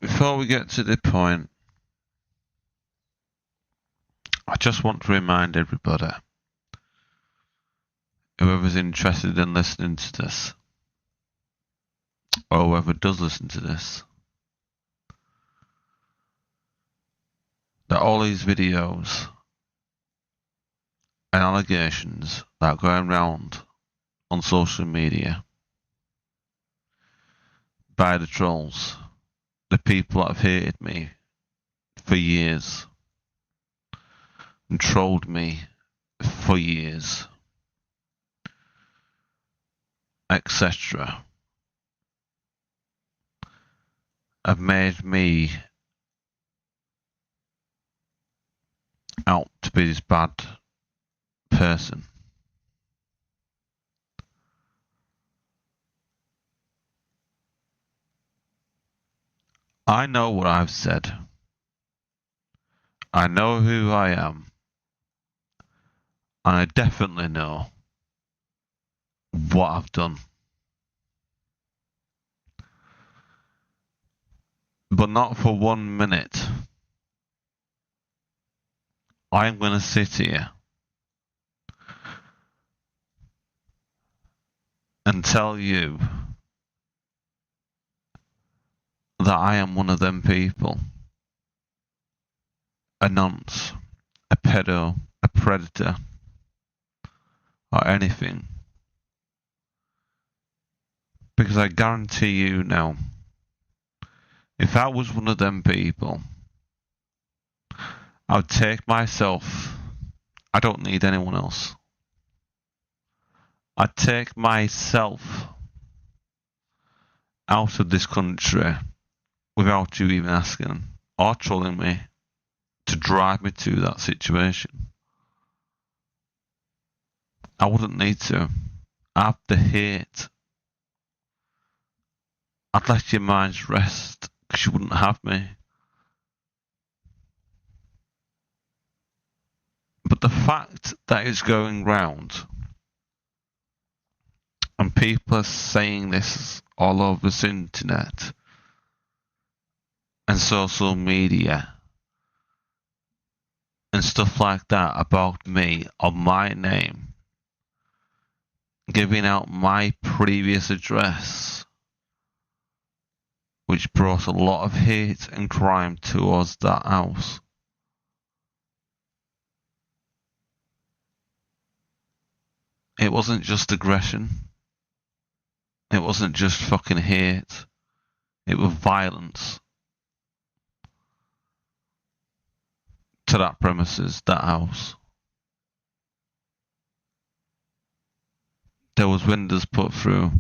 Before we get to the point, I just want to remind everybody, whoever's interested in listening to this, or whoever does listen to this, that all these videos and allegations that are going around on social media by the trolls, the people that have hated me for years and trolled me for years, etc., have made me out to be this bad person. I know what I've said. I know who I am. And I definitely know what I've done. But not for 1 minute. I'm going to sit here and tell you that I am one of them people. A nonce, a pedo, a predator, or anything. Because I guarantee you now, if I was one of them people, I would take myself. I don't need anyone else. I'd take myself out of this country without you even asking or trolling me to drive me to that situation. I wouldn't need to. I have the hate. I'd let your minds rest because you wouldn't have me. But the fact that it's going round and people are saying this all over this internet and social media and stuff like that about me or my name, giving out my previous address, which brought a lot of hate and crime towards that house. It wasn't just aggression. It wasn't just fucking hate. It was violence to that premises, that house. There was windows put through.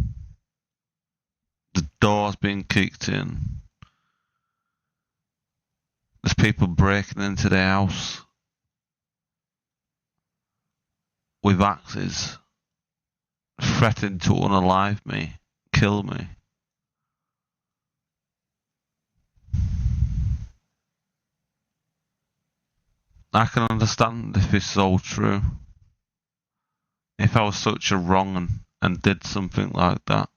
The doors being kicked in. There's people breaking into their house with axes, threatening to unalive me, kill me. I can understand if it's all true. If I was such a wrong and did something like that,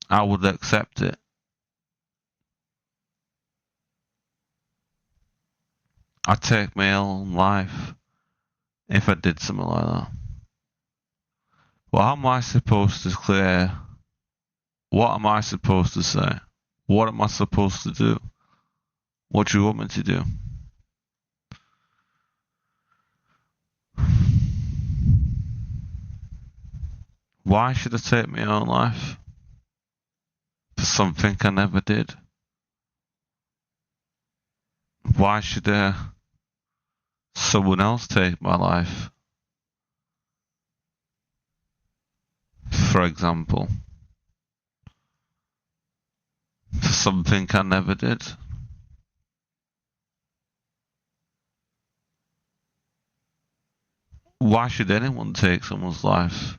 I would accept it. I'd take my own life if I did something like that. Well, how am I supposed to clear? What am I supposed to say? What am I supposed to do? What do you want me to do? Why should I take my own life? For something I never did? Why should someone else take my life? For example. For something I never did? Why should anyone take someone's life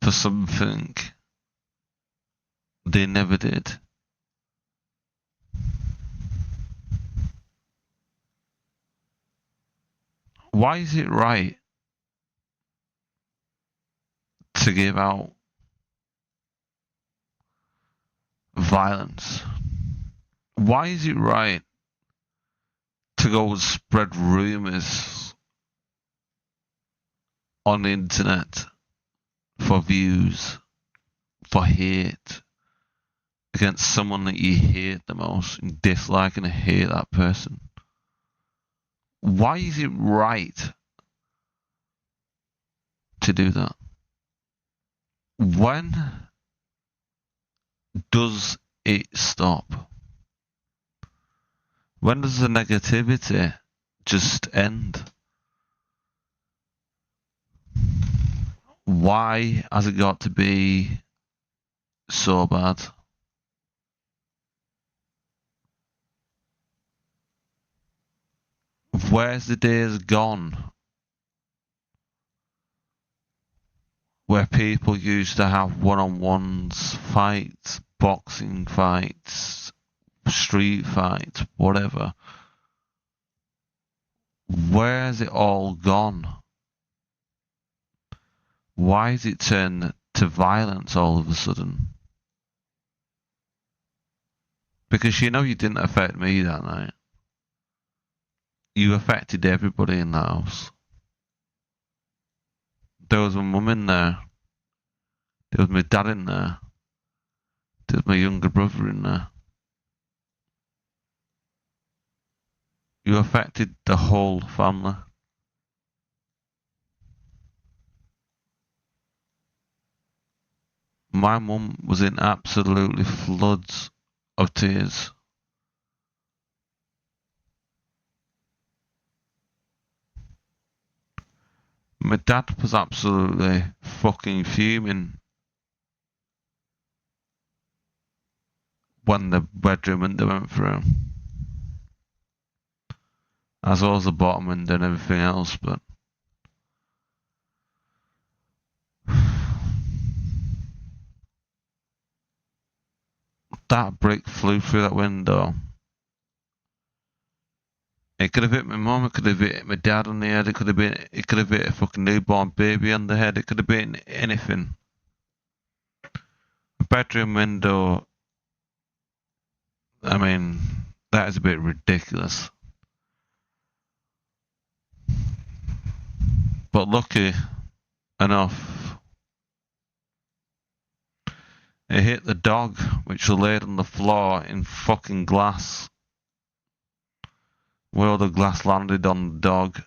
for something they never did? Why is it right to give out violence. Why is it right to go and spread rumours on the internet for views, for hate, against someone that you hate the most and dislike and hate that person? Why is it right to do that? When does it stop? When does the negativity just end? Why has it got to be so bad? Where's the days gone where people used to have one-on-ones, fights, boxing fights, street fights, whatever? Where's it all gone? Why has it turned to violence all of a sudden? Because you know you didn't affect me that night. You affected everybody in the house. There was my mum in there. There was my dad in there. There was my younger brother in there. You affected the whole family. My mum was in absolutely floods of tears. My dad was absolutely fucking fuming when the bedroom window went through. As well as the bottom window and everything else, but that brick flew through that window. It could have hit my mum, it could have hit my dad on the head, it could have hit a fucking newborn baby on the head, it could have been anything. A bedroom window, I mean, that is a bit ridiculous. But lucky enough, it hit the dog, which was laid on the floor in fucking glass. Where the glass landed on the dog.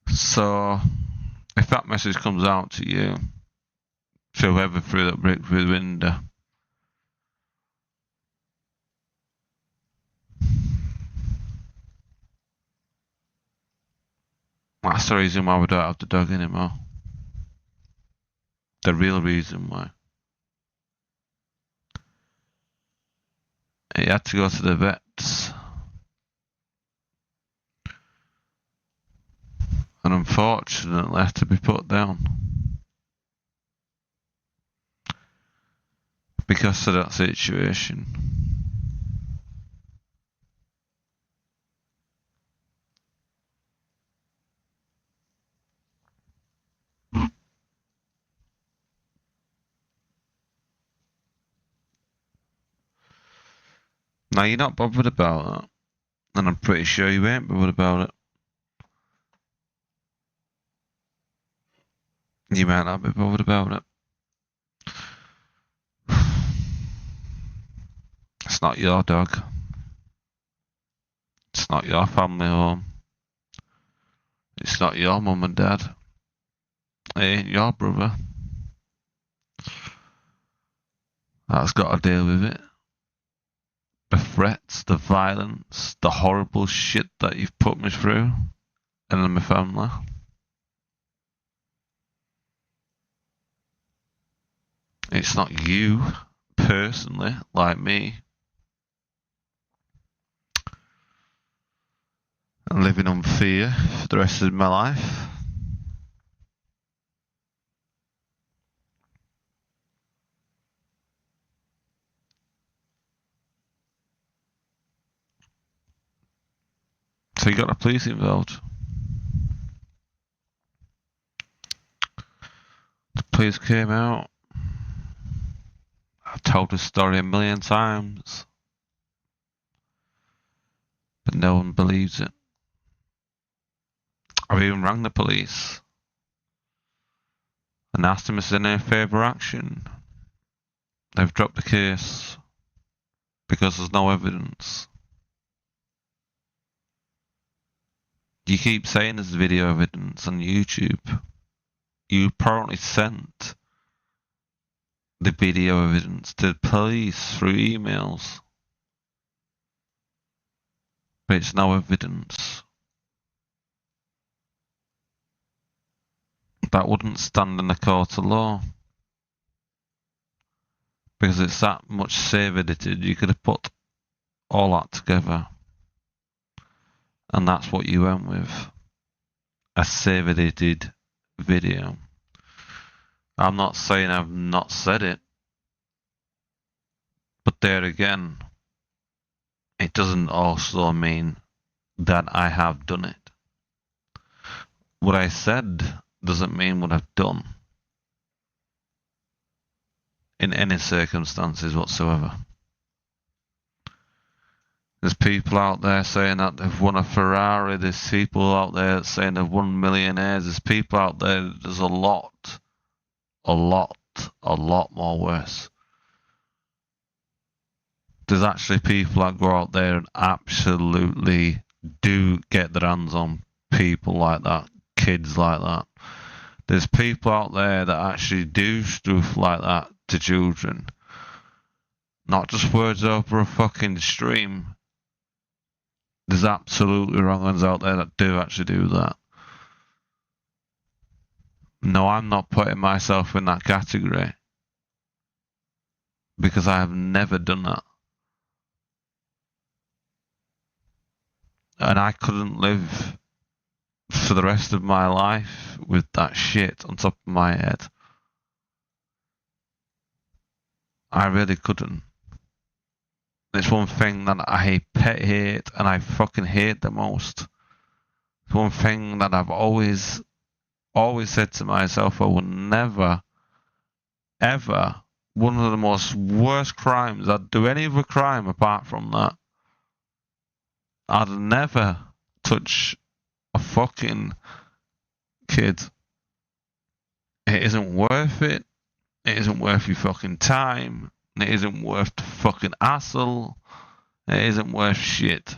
So, if that message comes out to you, to whoever threw that brick through the window, that's the reason why we don't have the dog anymore. The real reason why. He had to go to the vets. And unfortunately had to be put down. Because of that situation. Now you're not bothered about that. And I'm pretty sure you ain't bothered about it. You might not be bothered about it. It's not your dog. It's not your family home. It's not your mum and dad. It ain't your brother. That's got to deal with it. The threats, the violence, the horrible shit that you've put me through, and then my family. It's not you, personally, like me. And living on fear for the rest of my life. So you got the police involved. The police came out. I've told the story a million times, but no one believes it. I've even rang the police and asked them if there's any further action. They've dropped the case because there's no evidence. You keep saying there's video evidence on YouTube. You apparently sent the video evidence to the police through emails, but it's no evidence. That wouldn't stand in the court of law. Because it's that much save edited, you could have put all that together. And that's what you went with. A save edited video. I'm not saying I've not said it. But there again, it doesn't also mean that I have done it. What I said doesn't mean what I've done. In any circumstances whatsoever. There's people out there saying that they've won a Ferrari. There's people out there saying they've won millionaires. There's people out there, there's a lot more worse. There's actually people that go out there and absolutely do get their hands on people like that, kids like that. There's people out there that actually do stuff like that to children. Not just words over a fucking stream. There's absolutely wrong ones out there that do actually do that. No, I'm not putting myself in that category. Because I have never done that. And I couldn't live for the rest of my life with that shit on top of my head. I really couldn't. It's one thing that I hate and I fucking hate the most. It's one thing that I've always said to myself I would never, ever, one of the most worst crimes, I'd do any other crime apart from that. I'd never touch a fucking kid. It isn't worth it. It isn't worth your fucking time. It isn't worth the fucking hassle. It isn't worth shit.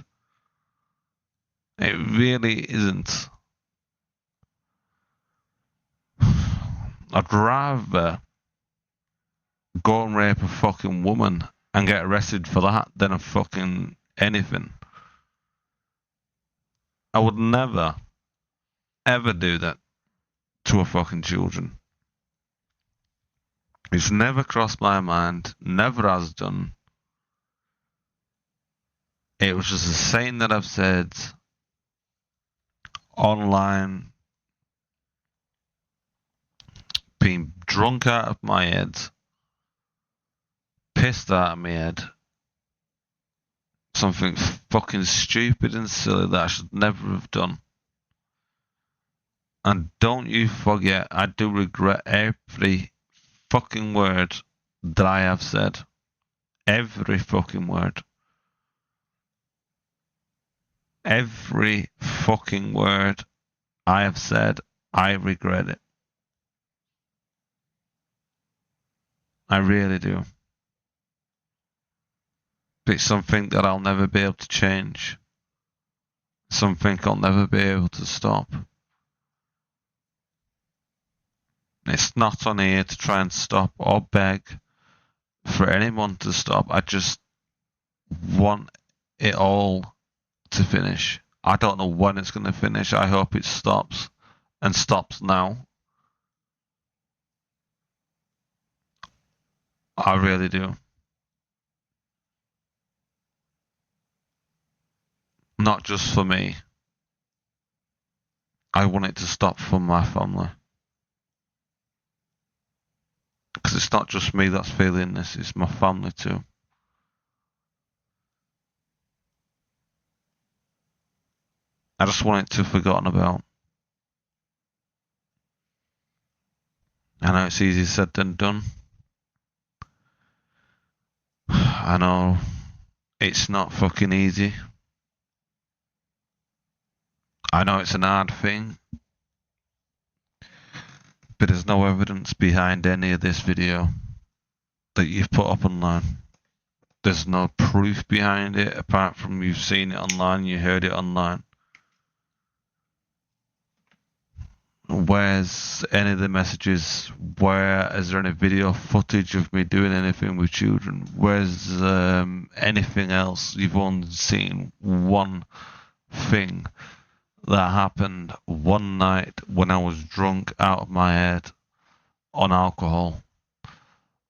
It really isn't. I'd rather go and rape a fucking woman and get arrested for that than a fucking anything. I would never, ever do that to a fucking children. It's never crossed my mind, never has done. It was just a saying that I've said online, being drunk out of my head, pissed out of my head, something fucking stupid and silly that I should never have done. And don't you forget, I do regret every fucking word that I have said. Every fucking word. Every fucking word I have said, I regret it. I really do. But it's something that I'll never be able to change. Something I'll never be able to stop. It's not on here to try and stop or beg for anyone to stop. I just want it all to finish. I don't know when it's going to finish. I hope it stops and stops now. I really do. Not just for me. I want it to stop for my family. Because it's not just me that's feeling this, it's my family too. I just want it to be forgotten about. I know it's easier said than done. I know it's not fucking easy. I know it's an hard thing. But there's no evidence behind any of this video that you've put up online. There's no proof behind it apart from you've seen it online, you heard it online. Where's any of the messages? Where is there any video footage of me doing anything with children? Where's anything else? You've only seen one thing that happened one night when I was drunk out of my head on alcohol,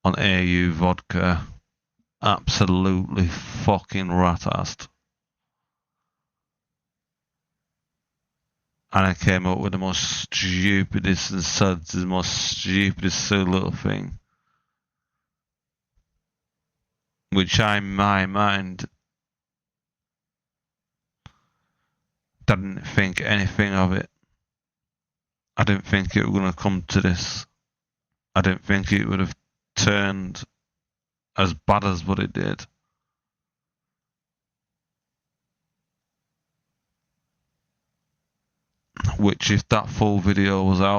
on AU vodka, absolutely fucking rat-assed. And I came up with the most stupidest and suds, the most stupidest silly little thing. Which I, in my mind, didn't think anything of it. I didn't think it was going to come to this. I didn't think it would have turned as bad as what it did. Which, if that full video was out,